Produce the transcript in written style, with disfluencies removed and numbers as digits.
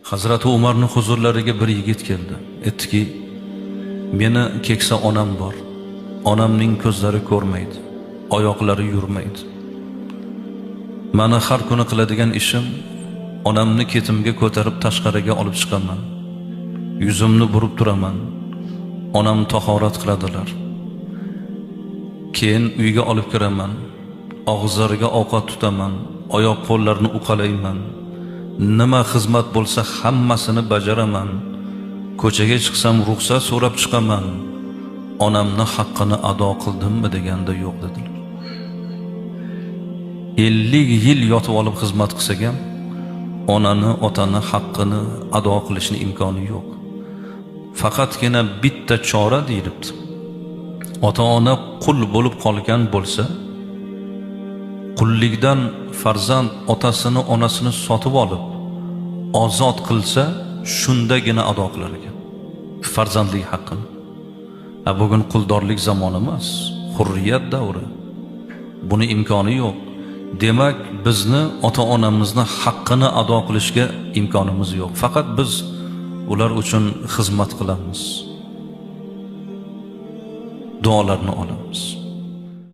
Hazrati Umarning huzurlariga bir yigit keldi. Aytdiki, meni keksa onam bor. Onamning ko'zlari ko'rmaydi, oyoqlari yurmaydi. Meni har kuni qiladigan ishim onamni ketimga ko'tarib tashqariga olib chiqaman. Yuzimni burib turaman. Onam tahorat qiladilar. Keyin uyga olib kiraman. Og'izlariga ovqat tutaman, oyoq qo'llarini uqalayman. Nima xizmat bo'lsa hammasini bajaraman. Ko'chaga chiqsam ruxsat so'rab chiqaman. Onamni haqqini ado qildimmi deganda yo'q dedilar. 50 yil yotib olib xizmat qilsak ham onani, otani haqqini ado qilishning imkoni yo'q. Faqatgina bitta chora deyilibdi. Ota-ona qul bo'lib qolgan bo'lsa, qullikdan farzand otasini, onasini sotib olib ozod qilsa, shundagina ado qilar ekan farzandlik haqqini. Bugun quldorlik zamoni emas, hurriyat davri. Buni imkoni yo'q. Demak, bizni ota-onamizni haqqini ado qilishga imkonimiz yo'q. Faqat biz ular uchun xizmat qilamiz. Duolarni olamiz.